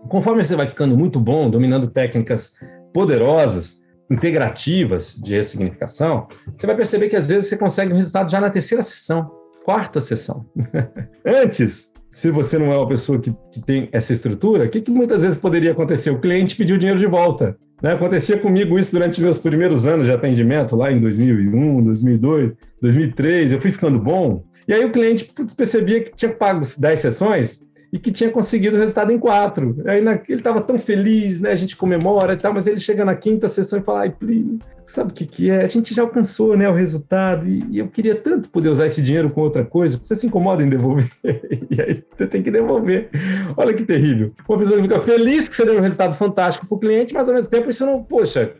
Conforme você vai ficando muito bom, dominando técnicas poderosas, integrativas de ressignificação, você vai perceber que às vezes você consegue um resultado já na terceira sessão, quarta sessão. Antes, se você não é uma pessoa que tem essa estrutura, o que muitas vezes poderia acontecer? O cliente pediu o dinheiro de volta. Né? Acontecia comigo isso durante meus primeiros anos de atendimento, lá em 2001, 2002, 2003, eu fui ficando bom, e aí o cliente percebia que tinha pago 10 sessões e que tinha conseguido o resultado em 4. Aí ele estava tão feliz, né? A gente comemora e tal, mas ele chega na quinta sessão e fala, ai, Plínio, sabe o que é? A gente já alcançou, né, o resultado e eu queria tanto poder usar esse dinheiro com outra coisa. Você se incomoda em devolver? E aí você tem que devolver. Olha que terrível. Uma pessoa fica feliz que você deu um resultado fantástico para o cliente, mas ao mesmo tempo isso não,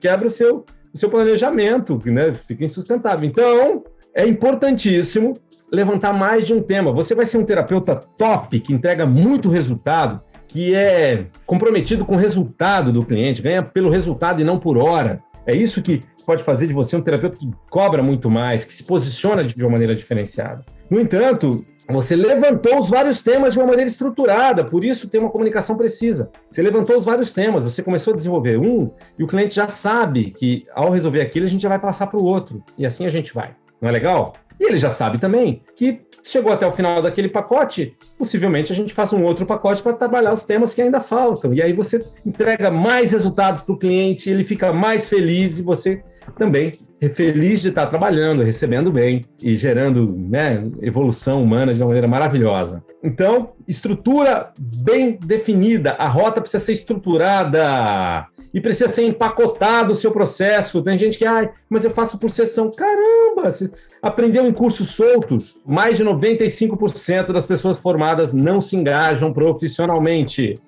quebra o seu planejamento, né? Fica insustentável. Então, é importantíssimo levantar mais de um tema. Você vai ser um terapeuta top, que entrega muito resultado, que é comprometido com o resultado do cliente, ganha pelo resultado e não por hora. É isso que pode fazer de você um terapeuta que cobra muito mais, que se posiciona de uma maneira diferenciada. No entanto, você levantou os vários temas de uma maneira estruturada, por isso tem uma comunicação precisa. Você levantou os vários temas, você começou a desenvolver um, e o cliente já sabe que ao resolver aquilo, a gente já vai passar para o outro. E assim a gente vai. Não é legal? E ele já sabe também que chegou até o final daquele pacote, possivelmente a gente faça um outro pacote para trabalhar os temas que ainda faltam. E aí você entrega mais resultados para o cliente, ele fica mais feliz e você também é feliz de estar trabalhando, recebendo bem e gerando, né, evolução humana de uma maneira maravilhosa. Então, estrutura bem definida. A rota precisa ser estruturada e precisa ser empacotado o seu processo. Tem gente que, mas eu faço por sessão. Caramba! Você aprendeu em cursos soltos. Mais de 95% das pessoas formadas não se engajam profissionalmente.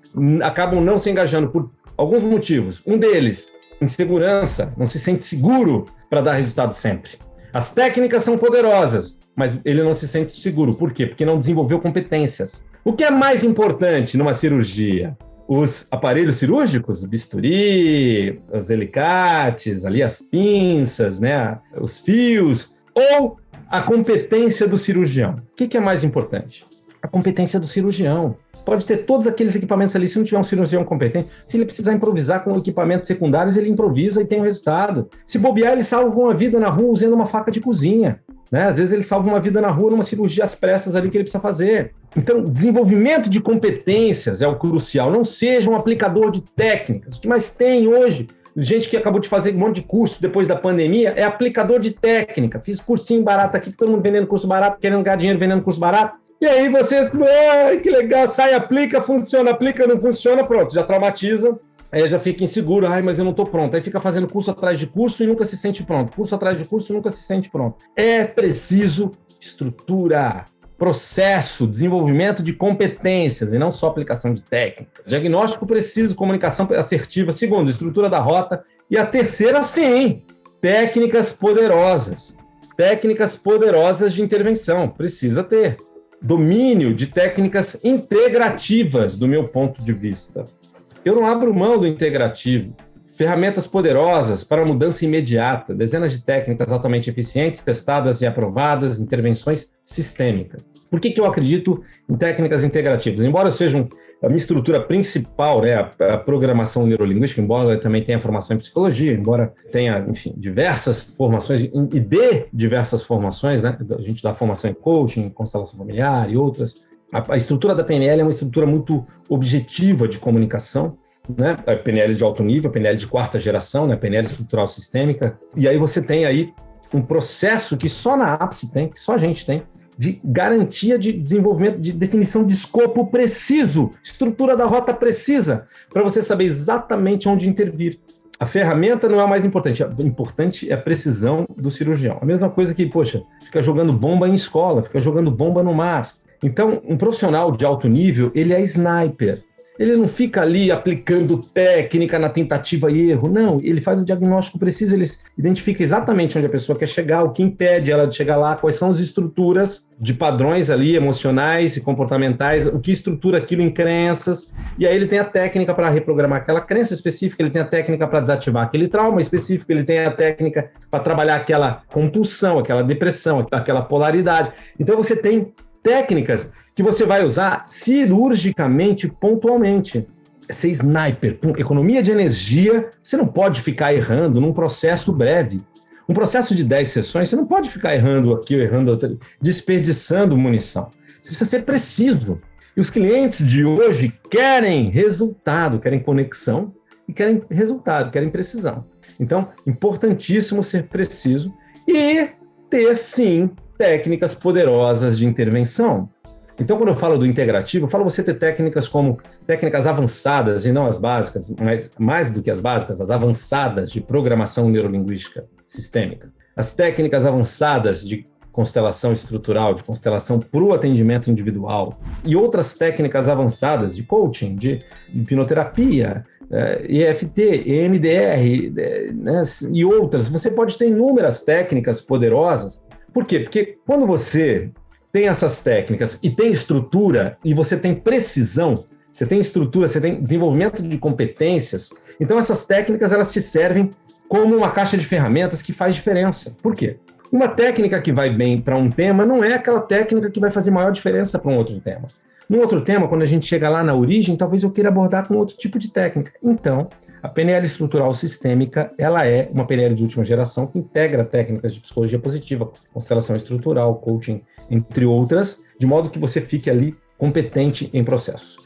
Acabam não se engajando por alguns motivos. Um deles, insegurança. Não se sente seguro para dar resultado sempre. As técnicas são poderosas, mas ele não se sente seguro. Por quê? Porque não desenvolveu competências. O que é mais importante numa cirurgia? Os aparelhos cirúrgicos, o bisturi, os alicates, ali as pinças, né, os fios, ou a competência do cirurgião? O que é mais importante? A competência do cirurgião. Pode ter todos aqueles equipamentos ali, se não tiver um cirurgião competente, se ele precisar improvisar com equipamentos secundários, ele improvisa e tem um resultado. Se bobear, ele salva uma vida na rua usando uma faca de cozinha. Né? Às vezes ele salva uma vida na rua numa cirurgia às pressas ali que ele precisa fazer. Então, desenvolvimento de competências é o crucial. Não seja um aplicador de técnicas. O que mais tem hoje, gente que acabou de fazer um monte de curso depois da pandemia, é aplicador de técnica. Fiz cursinho barato aqui, todo mundo vendendo curso barato, querendo ganhar dinheiro vendendo curso barato. E aí você, que legal, sai, aplica, não funciona, pronto, já traumatiza. Aí já fica inseguro, mas eu não estou pronto. Aí fica fazendo curso atrás de curso e nunca se sente pronto. Curso atrás de curso e nunca se sente pronto. É preciso estrutura, processo, desenvolvimento de competências e não só aplicação de técnica. Diagnóstico preciso, comunicação assertiva. Segundo, estrutura da rota. E a terceira, sim, técnicas poderosas. Técnicas poderosas de intervenção. Precisa ter. Domínio de técnicas integrativas, do meu ponto de vista. Eu não abro mão do integrativo. Ferramentas poderosas para mudança imediata, dezenas de técnicas altamente eficientes, testadas e aprovadas, intervenções sistêmicas. Por que eu acredito em técnicas integrativas? Embora seja a minha estrutura principal, né, a programação neurolinguística, embora eu também tenha formação em psicologia, embora tenha, enfim, diversas formações e dê diversas formações, né, a gente dá formação em coaching, constelação familiar e outras. A estrutura da PNL é uma estrutura muito objetiva de comunicação, né? A PNL de alto nível, a PNL de quarta geração, né? A PNL estrutural sistêmica. E aí você tem aí um processo que só na ápice tem, que só a gente tem, de garantia de desenvolvimento, de definição de escopo preciso, estrutura da rota precisa, para você saber exatamente onde intervir. A ferramenta não é o mais importante. O importante é a precisão do cirurgião. A mesma coisa que, fica jogando bomba em escola, fica jogando bomba no mar. Então, um profissional de alto nível, ele é sniper. Ele não fica ali aplicando técnica na tentativa e erro. Não, ele faz o diagnóstico preciso, ele identifica exatamente onde a pessoa quer chegar, o que impede ela de chegar lá, quais são as estruturas de padrões ali, emocionais e comportamentais, o que estrutura aquilo em crenças. E aí ele tem a técnica para reprogramar aquela crença específica, ele tem a técnica para desativar aquele trauma específico, ele tem a técnica para trabalhar aquela compulsão, aquela depressão, aquela polaridade. Então você tem técnicas que você vai usar cirurgicamente, pontualmente. ser sniper, economia de energia, você não pode ficar errando num processo breve. Um processo de 10 sessões, você não pode ficar errando aqui ou errando outro, desperdiçando munição. Você precisa ser preciso. E os clientes de hoje querem resultado, querem conexão e querem resultado, querem precisão. Então, importantíssimo ser preciso e ter, sim, técnicas poderosas de intervenção. Então, quando eu falo do integrativo, eu falo você ter técnicas como técnicas avançadas, e não as básicas, mas mais do que as básicas, as avançadas de programação neurolinguística sistêmica. As técnicas avançadas de constelação estrutural, de constelação para o atendimento individual, e outras técnicas avançadas de coaching, de hipnoterapia, EFT, EMDR, né, e outras. Você pode ter inúmeras técnicas poderosas. Por quê? Porque quando você tem essas técnicas e tem estrutura, e você tem precisão, você tem estrutura, você tem desenvolvimento de competências, então essas técnicas elas te servem como uma caixa de ferramentas que faz diferença. Por quê? Uma técnica que vai bem para um tema não é aquela técnica que vai fazer maior diferença para um outro tema. Num outro tema, quando a gente chega lá na origem, talvez eu queira abordar com outro tipo de técnica. Então, a PNL estrutural sistêmica, ela é uma PNL de última geração que integra técnicas de psicologia positiva, constelação estrutural, coaching, entre outras, de modo que você fique ali competente em processo.